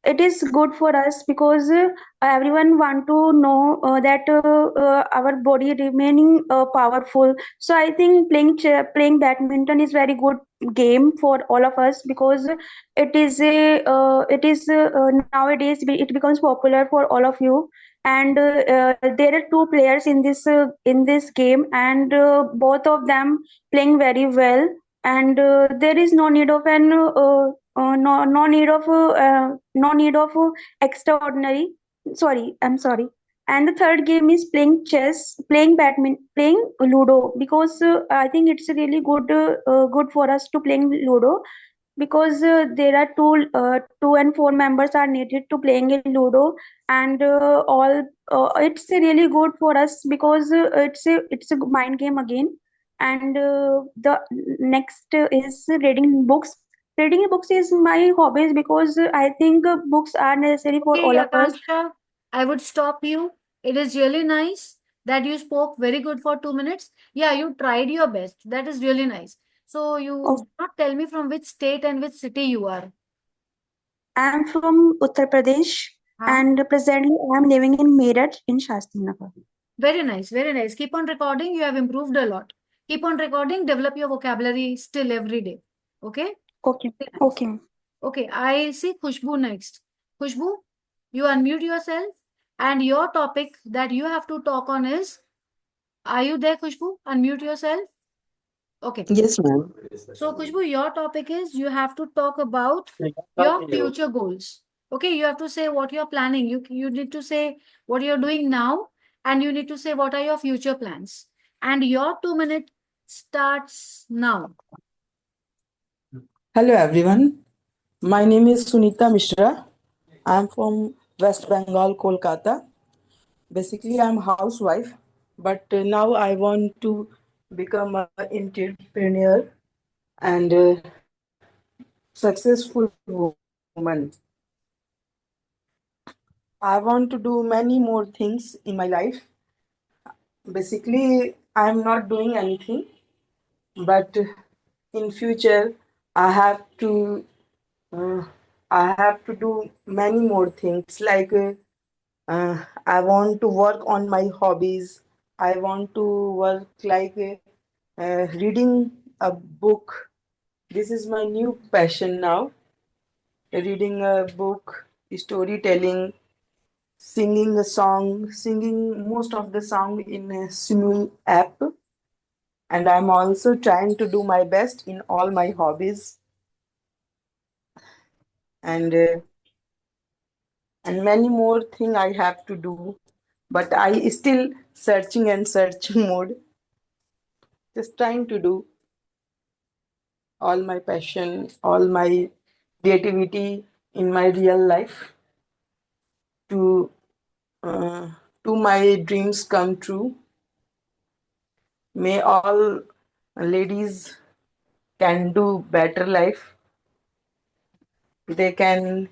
it is good for us because everyone want to know that our body remaining powerful. So I think playing badminton is very good game for all of us because it is nowadays it becomes popular for all of you. And there are two players in this game, and both of them playing very well. And there is no need of an no need of extraordinary. Sorry, I'm sorry. And the third game is playing chess, playing badminton, playing Ludo, because I think it's really good for us to playing Ludo, because there are two and four members are needed to playing in Ludo. And all it's really good for us because it's a mind game again. And the next is reading books. Reading books is my hobbies because I think books are necessary for Okay, all of us. Akanksha, I would stop you. It is really nice that you spoke very good for 2 minutes. Yeah, you tried your best. That is really nice. So you Oh, did not tell me from which state and which city you are. I'm from Uttar Pradesh, Huh? and presently I'm living in Meerut in Shastri Nagar. Very nice, very nice. Keep on recording. You have improved a lot. Keep on recording. Develop your vocabulary still every day. Okay? Okay, Very nice. okay. Okay, I see Khushbu next. Khushbu, you unmute yourself, and your topic that you have to talk on is, are you there, Khushbu? Unmute yourself. Okay. Yes, ma'am. So, Khushbu, your topic is you have to talk about your future goals. Okay, you have to say what you're planning. You need to say what you're doing now, and you need to say what are your future plans. And your 2 minute starts now. Hello, everyone. My name is Sunita Mishra. I'm from West Bengal, Kolkata. Basically, I'm a housewife, but now I want to become an entrepreneur and successful woman. I want to do many more things in my life. Basically, I'm not doing anything, but in future, I have to Uh, I have to do many more things like I want to work on my hobbies. I want to work like reading a book. This is my new passion now. Reading a book, storytelling, singing a song, singing most of the song in a Simul app. And I'm also trying to do my best in all my hobbies. And many more thing I have to do, but I still searching and searching mode, just trying to do all my passion, all my creativity in my real life to uh, my dreams come true. May all ladies can do better life. They can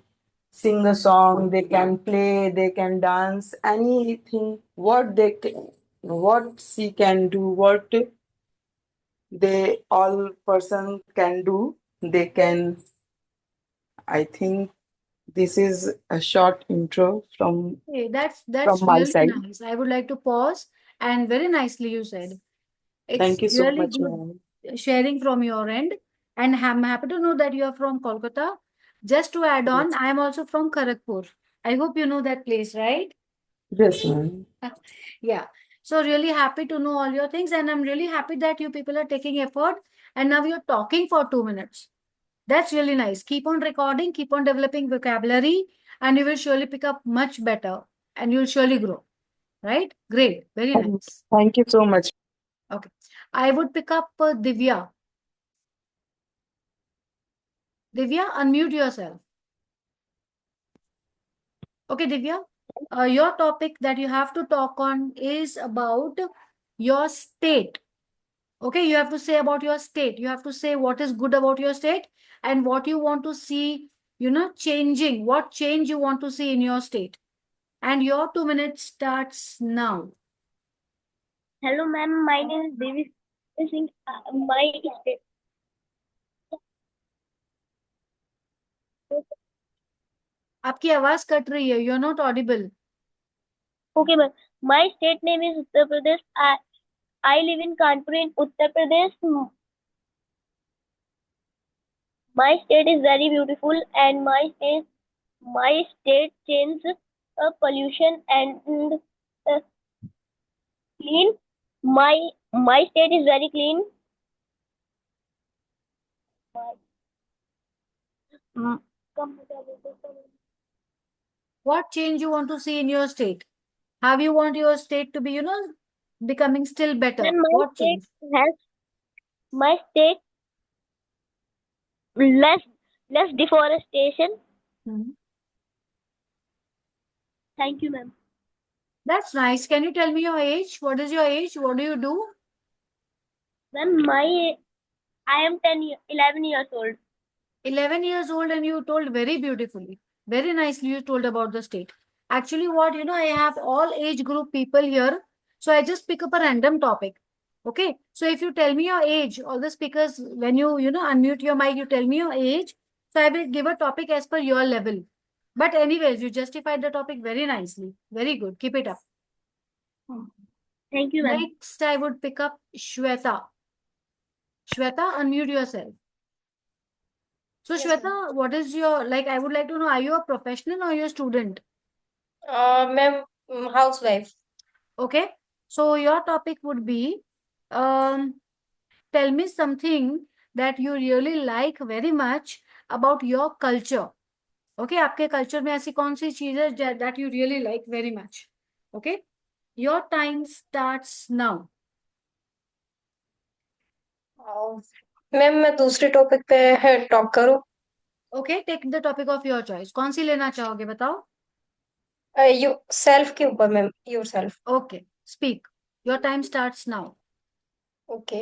sing a song, they can play, they can dance, anything. What she can do, what they all person can do, they can. I think this is a short intro Okay, from that's my really side. nice. I would like to pause and very nicely you said. It's Thank you so really much, good ma'am. sharing from your end. And I'm happy to know that you are from Kolkata. Just to add on, Yes, I am also from Kharagpur. I hope you know that place, right? yes, ma'am. Yeah. So really happy to know all your things. And I'm really happy that you people are taking effort. And now you're talking for 2 minutes. That's really nice. Keep on recording, keep on developing vocabulary, and you will surely pick up much better and you'll surely grow. Right? Great. Very nice. Thank you so much. Okay. I would pick up Divya. Divya, unmute yourself. Okay, Divya. Your topic that you have to talk on is about your state. Okay, you have to say about your state. You have to say what is good about your state and what you want to see, changing. What change you want to see in your state. And your 2 minutes starts now. Hello, ma'am. My name is Devi Singh. My state, आपकी आवाज cut रही है, you are not audible. Okay, ma'am. My state name is Uttar Pradesh. I live in Kanpur in Uttar Pradesh. My state is very beautiful, and my state changes pollution and clean. My state is very clean. Mm. What change you want to see in your state? How you want your state to be, becoming still better? Then my What state change? has my state less deforestation. Hmm. Thank you, ma'am. That's nice. Can you tell me your age? What is your age? What do you do? Ma'am, I am 11 years old. 11 years old, and you told very beautifully, very nicely you told about the state. Actually, what, I have all age group people here. So I just pick up a random topic. Okay. So if you tell me your age, all the speakers, when unmute your mic, you tell me your age. So I will give a topic as per your level. But anyways, you justified the topic very nicely. Very good. Keep it up. Thank you, ma'am. Next, I would pick up Shweta. Shweta, unmute yourself. So, Yes, Shweta, what is your, I would like to know, are you a professional or you're a student? ma'am, housewife. Okay. So, your topic would be, um, tell me something that you really like very much about your culture. Okay. आपके culture में ऐसी कौन सी चीज है that you really like very much? Okay. Your time starts now. Ma'am मैं दूसरे topic पे talk करूँ. Okay. Take the topic of your choice. कौन सी लेना चाहोगे बताओ? यू सेल्फ के ऊपर ma'am, yourself. Okay. Speak. Your time starts now. Okay.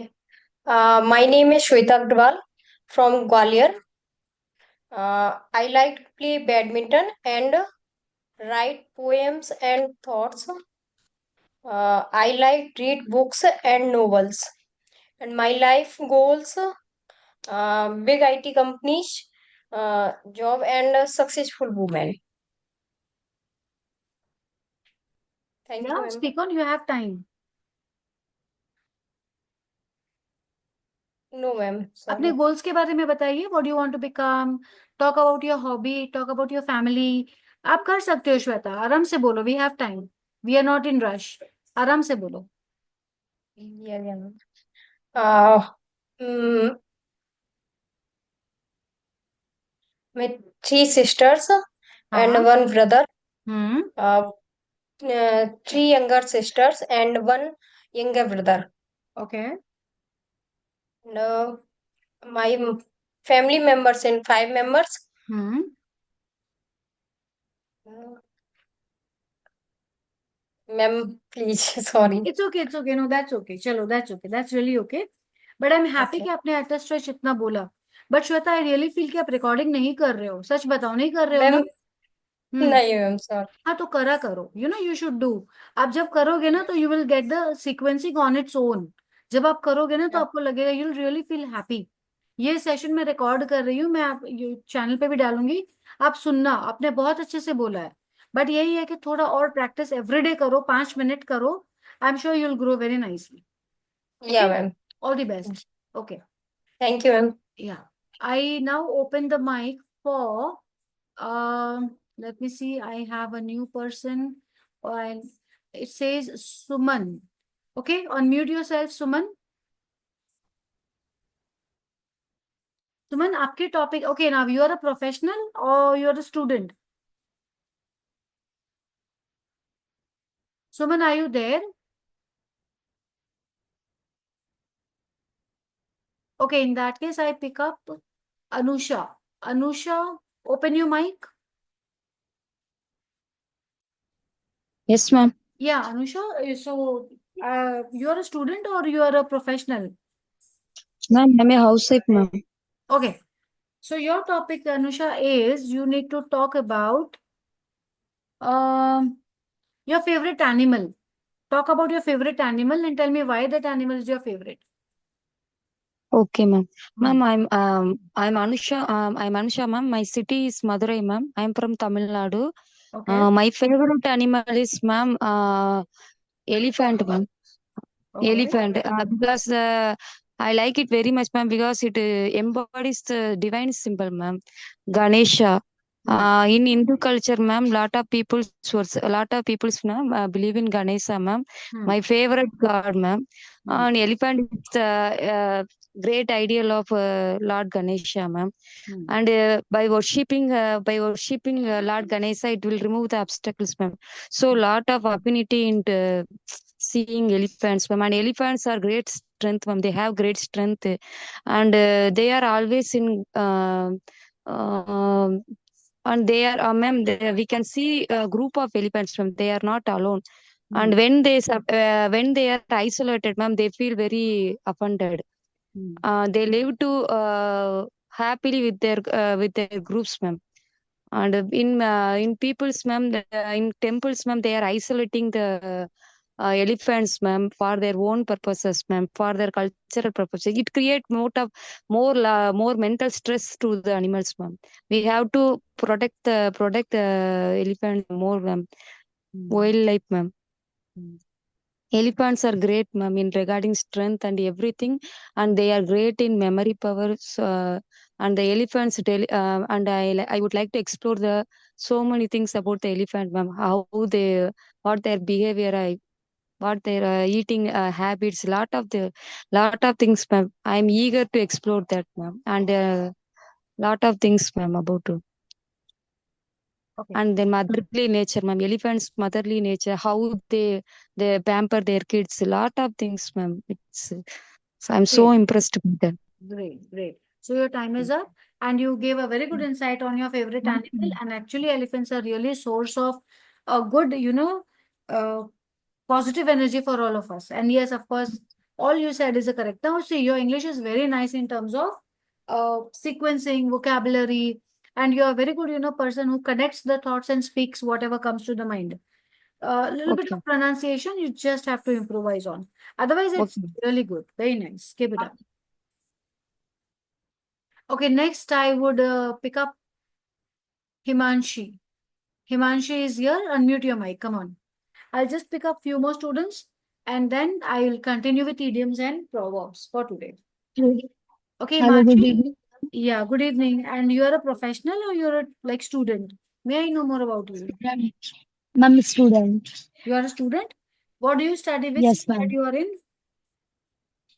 My name is Shweta Agarwal from Gwalior. I like to play badminton and write poems and thoughts. I like to read books and novels. And my life goals, big IT companies, job and a successful woman. Thank you, Yeah, ma'am. speak on. You have time. No, ma'am. अपने Sorry. Goals के बारे में बताइए. What do you want to become? Talk about your hobby, talk about your family. आप कर सकते हो श्वेता, आराम से बोलो. We have time, we are not in rush. आराम से बोलो. Yeah, yeah, ma'am. Uh, mm, my three sisters and हाँ. one brother. Hmm. Uh, three younger sisters and one younger brother. Okay. And, my family members and 5 members. Hmm. Ma'am, please, sorry. It's okay, it's okay. No, that's okay. चलो, that's okay, that's really okay. But I am happy Okay. कि आपने at stretch इतना बोला. But Shweta, I really feel कि आप recording नहीं कर रहे हो. सच बताओ, नहीं कर रहे हो ना? मैम नहीं मैम, सॉरी. हाँ, तो करा करो. You should do. आप जब करोगे ना तो you will get the sequencing on its own. जब आप करोगे ना तो आपको लगेगा, you will really feel happy. ये सेशन मैं रिकॉर्ड कर रही हूँ, मैं आप चैनल पे भी डालूंगी. आप सुनना. आपने बहुत अच्छे से बोला है. बट यही है कि थोड़ा और प्रैक्टिस एवरीडे करो, 5 मिनट करो. I am sure you will grow very nicely. Yeah ma'am. All the best. Okay. Thank you ma'am. Yeah. I now open the mic for, let me see, I have a new person, and it says Suman. Okay, unmute yourself, Suman. Suman, आपके topic, okay, now you are a professional or you are a student? Suman, are you there? Okay, in that case, I pick up Anusha. Anusha, open your mic. Yes, ma'am. Yeah, Anusha, so you are a student or you are a professional? Ma'am, I'm a housewife, ma'am. Okay. So your topic, Anusha, is you need to talk about your favorite animal. Talk about your favorite animal and tell me why that animal is your favorite. Okay, ma'am. Hmm. Ma'am, I'm Anusha, ma'am. My city is Madurai, ma'am. I'm from Tamil Nadu. Okay. My favorite animal is, ma'am, elephant, ma'am. Okay. Elephant, because I like it very much, ma'am, because it embodies the divine symbol, ma'am. Ganesha. Hmm. In Hindu culture, ma'am, a lot of people's, ma'am, believe in Ganesha, ma'am. Hmm. My favorite god, ma'am. Hmm. And elephant is the great ideal of Lord Ganesha, ma'am. Hmm. And by worshiping Lord Ganesha, it will remove the obstacles, ma'am. So lot of affinity into seeing elephants, ma'am. And elephants are great strength, ma'am. They have great strength, and they are always in um and they are ma'am, we can see a group of elephants, ma'am. They are not alone. Hmm. And when they are isolated, ma'am, they feel very offended. Hmm. They live to happily with their groups, ma'am. And in people's, ma'am, in temples, ma'am, they are isolating the elephants, ma'am, for their own purposes, ma'am, for their cultural purposes. It creates more mental stress to the animals, ma'am. We have to protect the elephant more, ma'am. Hmm. Wildlife, ma'am. Hmm. Elephants are great, ma'am, in regarding strength and everything, and they are great in memory powers. And the elephants, and I would like to explore so many things about the elephant, ma'am. What their behavior, what their eating habits, lot of things, ma'am. I'm eager to explore that, ma'am, and lot of things, ma'am, about it. Okay. And the motherly nature, ma'am. Elephants' motherly nature, how they pamper their kids, a lot of things, ma'am. So I'm so Great. impressed with that. Great. Great. So your time is up, and you gave a very good insight on your favorite animal. And actually, elephants are really source of a good, uh, positive energy for all of us. And yes, of course, all you said is correct. Now, see, your English is very nice in terms of sequencing, vocabulary, and you're a very good, person who connects the thoughts and speaks whatever comes to the mind. A little bit Okay. of pronunciation, you just have to improvise on. Otherwise, it's Okay. really good. Very nice. Keep it up. Okay, next I would pick up Himanshi. Himanshi is here. Unmute your mic. Come on. I'll just pick up few more students and then I'll continue with idioms and proverbs for today. Okay, Hello, good Himanshi. evening. Yeah, good evening. And you are a professional or you're a like student? May I know more about you? Ma'am, student. You are a student? What do you study? Which Yes, subject ma'am. you are in?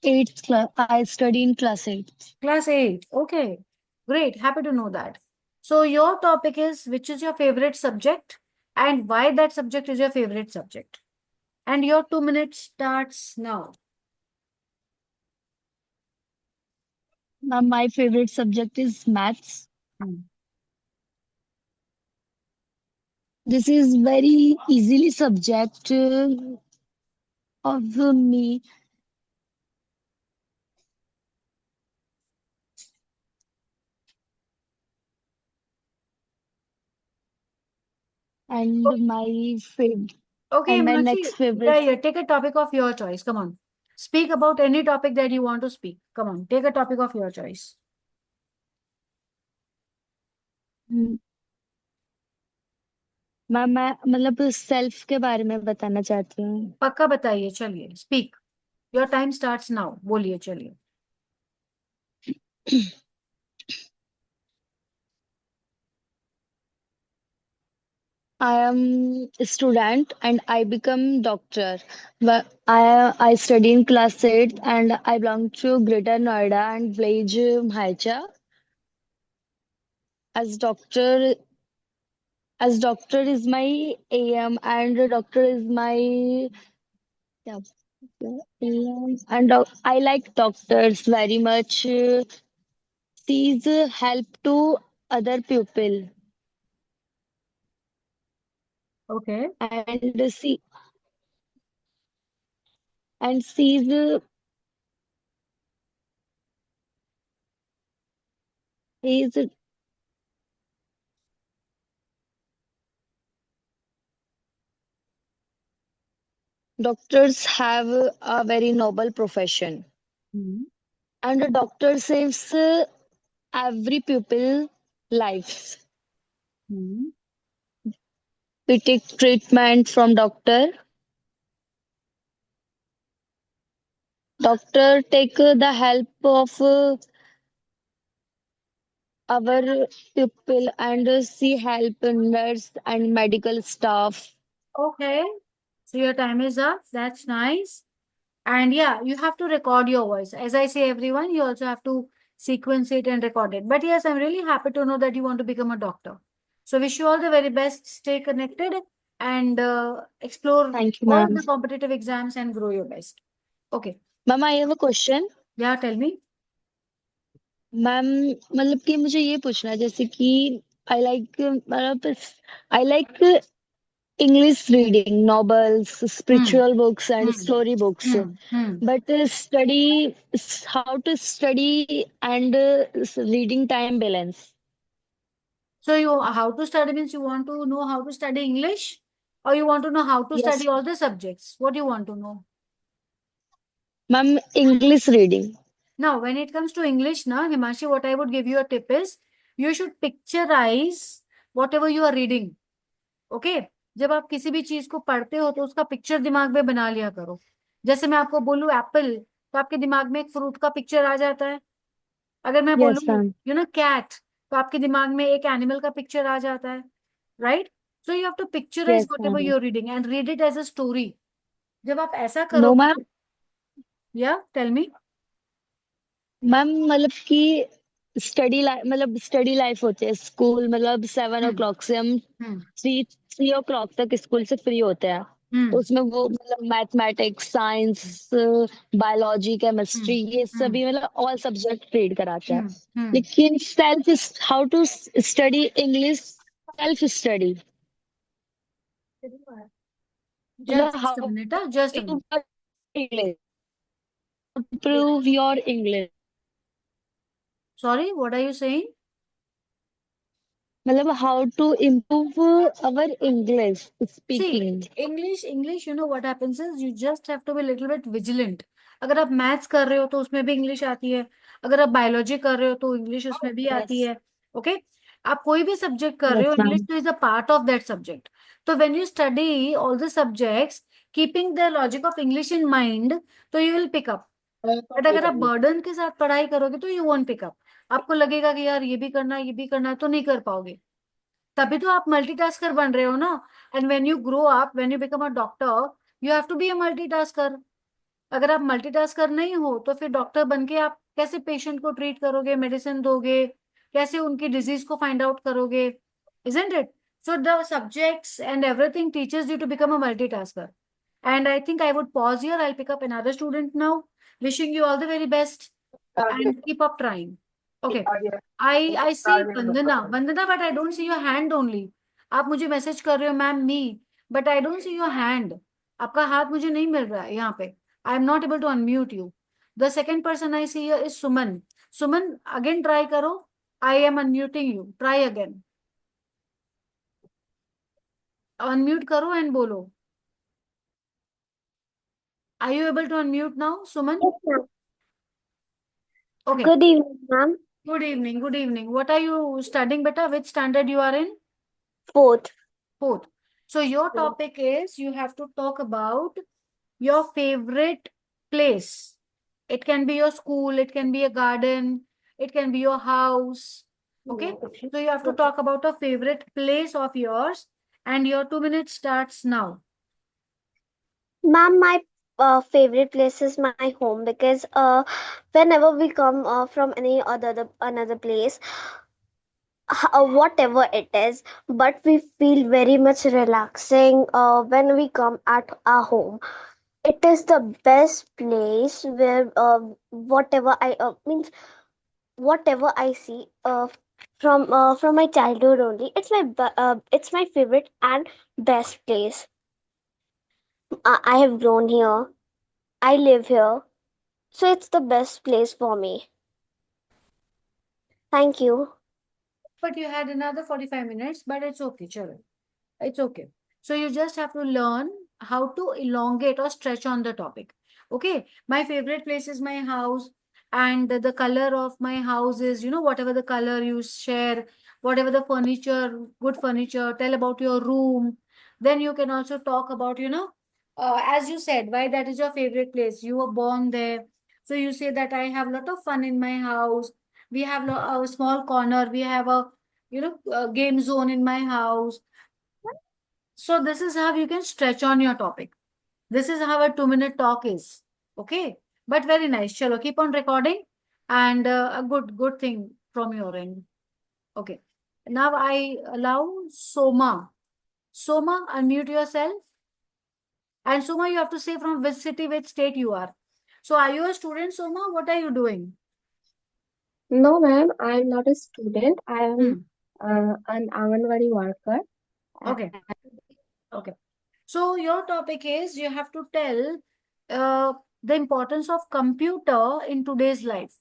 Eighth class. I study in class 8. Class 8. Okay. Great. Happy to know that. So your topic is which is your favorite subject and why that subject is your favorite subject. And your 2 minutes starts now. Ma'am, my favorite subject is maths. Hmm. This is very easily subject of me, and my favorite Okay, and my Manshi. next favorite. Yeah, yeah. Take a topic of your choice. Come on. Speak about any topic that you want to speak. Come on. Take a topic of your choice. Ma'am मैं मतलब self के बारे में बताना चाहती हूँ. पक्का बताइए चलिए. Speak. Your time starts now. बोलिए चलिए. I am a student and I become doctor. But I study in class 8 and I belong to Greater Noida and village Bhaicha. As doctor doctor is my aim and doctor is my, yeah, aim. And I like doctors very much. She's help to other people Okay. and she's is doctors have a very noble profession. Hmm. And a doctor saves every pupil life. Hmm. We take treatment from doctor. Doctor take the help of our pupil and see help nurse and medical staff. Okay. So your time is up. That's nice. And yeah, you have to record your voice. As I say, everyone, you also have to sequence it and record it. But yes, I'm really happy to know that you want to become a doctor. So wish you all the very best. Stay connected and explore Thank you, all ma'am. the competitive exams and grow your best. Okay. Ma'am, I have a question. Yeah, tell me. Ma'am मतलब कि मुझे ये पूछना है जैसे कि I like मतलब I like English reading novels Hmm. Spiritual books and Hmm. Story books Hmm. Hmm. But study how to study and reading time balance So you how to study means you want to know how to study English or you want to know how to yes study all the subjects? What do you want to know? Ma'am English reading Now, when it comes to English, na, Himashi, what I would give you a tip is you should picturize whatever you are reading. Okay? जब आप किसी भी चीज को पढ़ते हो तो उसका पिक्चर दिमाग में बना लिया करो. जैसे मैं आपको बोलूं एप्पल तो आपके दिमाग में एक फ्रूट का पिक्चर आ जाता है. अगर मैं यस बोलूं मैम कैट तो आपके दिमाग में एक एनिमल का पिक्चर आ जाता है. Right? So you have to picturise yes whatever ma'am you are reading and read it as a story. जब आप ऐसा नो करोगे मैम ना, या टेल मी. मैम मतलब कि स्टडी लाइफ मतलब स्टडी लाइफ होती है स्कूल मतलब 7 o'clock से हम हम्म. 3 o'clock तक स्कूल से फ्री होते हैं तो हम्म. उसमें वो मतलब मैथमेटिक्स साइंस बायोलॉजी केमिस्ट्री ये हम्म. सभी मतलब ऑल सब्जेक्ट रीड कराते हैं हम्म. लेकिन self how to study English self study मतलब Just a how minute, just a minute. English improve your English Sorry, what are you saying? मतलब how to improve our English See, speaking English, what happens is you just have to be a little bit vigilant. अगर आप maths कर रहे हो तो उसमें भी English आती है. अगर आप बायोलॉजी कर रहे हो तो इंग्लिश उसमें भी आती यस है. ओके? आप कोई भी सब्जेक्ट कर रहे हो, यस इंग्लिश मैम तो is a part of that subject. तो when you study all the subjects keeping the logic of English in mind, तो you will pick up. But अगर आप बर्डन के साथ पढ़ाई करोगे तो यू वोंट पिक अप. आपको लगेगा कि यार ये भी करना है, ये भी करना है, तो नहीं कर पाओगे. तभी तो आप मल्टीटास्कर बन रहे हो ना. And when you grow up, when you become a doctor, you have to be a multitasker. अगर आप मल्टीटास्कर नहीं हो तो फिर डॉक्टर बन के आप कैसे पेशेंट को ट्रीट करोगे, मेडिसिन दोगे, कैसे उनकी डिजीज को फाइंड आउट करोगे? Isn't it? So the subjects and everything teaches you to become a multitasker. And I think I would pause here. I'll pick up another student now. Wishing you all the very best and keep up trying. Okay. I see Vandana, but I don't see your hand only. आप मुझे message कर रहे हो ma'am me, but I don't see your hand. आपका हाथ मुझे नहीं मिल रहा है यहाँ पे. I am not able to unmute you. The second person I see here is Suman. Suman, again try करो. I am unmuting you. Try again. Unmute करो एंड बोलो. Are you able to unmute now, Suman? Yes, ma'am. Okay. Good evening, ma'am. Good evening. Good evening. What are you studying, beta? Which standard you are in? Fourth. Fourth. So your topic is you have to talk about your favorite place. It can be your school, it can be a garden, it can be your house. Okay? So you have to talk about a favorite place of yours, and your 2 minutes starts now. Ma'am, my favorite place is my home because whenever we come from any other another place, whatever it is, but we feel very much relaxing when we come at our home. It is the best place where whatever I means whatever I see from my childhood only. It's my favorite and best place. I have grown here. I live here. So it's the best place for me. Thank you. But you had another 45 minutes, but it's okay, chalo. It's okay. So you just have to learn how to elongate or stretch on the topic. Okay. My favorite place is my house. and the color of my house is, whatever the color you share, whatever the furniture, good furniture, tell about your room. Then you can also talk about, as you said, why that is your favorite place. You were born there. So you say that I have a lot of fun in my house. We have a small corner. We have a game zone in my house. So this is how you can stretch on your topic. This is how a 2-minute talk is. Okay. But very nice. Chalo, keep on recording, and a good thing from your end. Okay. Now I allow Soma. Soma, unmute yourself. And Soma, you have to say from which city, which state you are. So are you a student, Soma? What are you doing? No, ma'am, I'm not a student. I am Hmm. an Anganwadi worker. Okay. Okay. So your topic is you have to tell the importance of computer in today's life.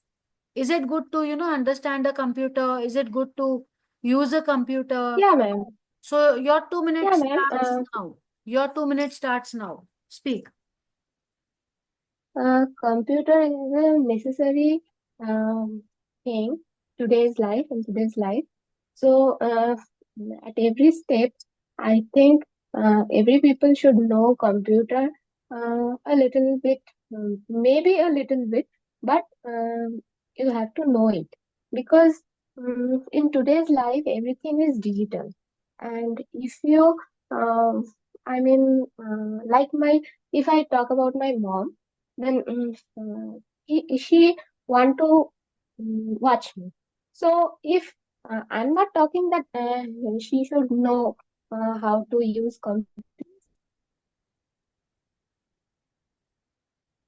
Is it good to, understand a computer? Is it good to use a computer? Yeah, ma'am. So your 2 Yeah, minutes ma'am. starts now. Your 2 minutes starts now. Speak. Computer is a necessary thing in today's life. So, at every step, I think every people should know computer a little bit, maybe a little bit, but you have to know it because in today's life, everything is digital. And if you, I mean, if I talk about my mom, then she want to watch me. So if I'm not talking that she should know how to use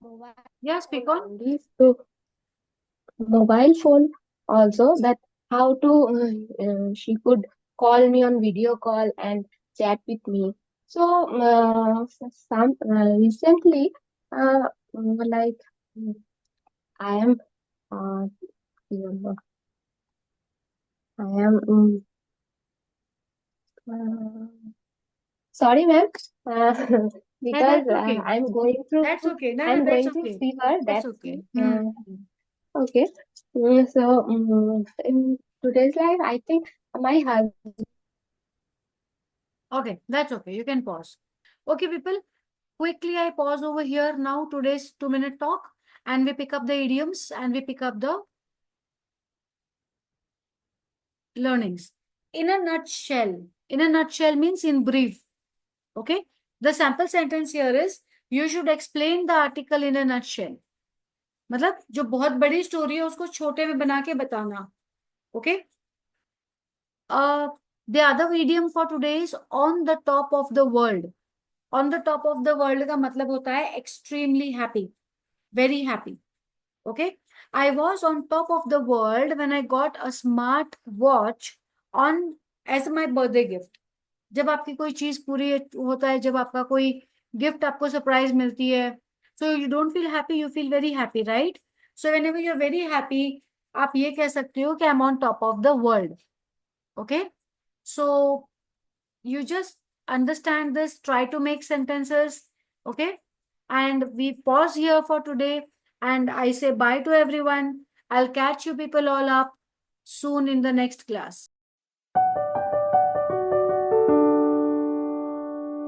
mobile Yeah, speak on. only, so mobile phone also, that how to she could call me on video call and chat with me. So some recently like I am uh, I am uh, sorry, ma'am, Yeah, because that's okay. That's okay. No, I'm that's going through okay. fever. That's That's okay. okay. So in today's life, I think my husband. Okay, that's okay. You can pause. Okay, people. Quickly, I pause over here now today's 2-minute talk, and we pick up the idioms and we pick up the learnings. In a nutshell means in brief. Okay. The sample sentence here is you should explain the article in a nutshell. मतलब जो बहुत बड़ी story है उसको छोटे में बना के बताना. Okay. The other idiom for today is on the top of the world. On the top of the world का मतलब होता है extremely happy, very happy. Okay. I was on top of the world when I got a smart watch on as my birthday gift. जब आपकी कोई चीज पूरी होता है, जब आपका कोई गिफ्ट आपको सरप्राइज मिलती है, so you don't feel happy, you feel very happy, right? So whenever you are very happy, आप ये कह सकते हो कि I am on top of the world. Okay, so you just understand this, try to make sentences. Okay, and we pause here for today, and I say bye to everyone. I'll catch you people all up soon in the next class.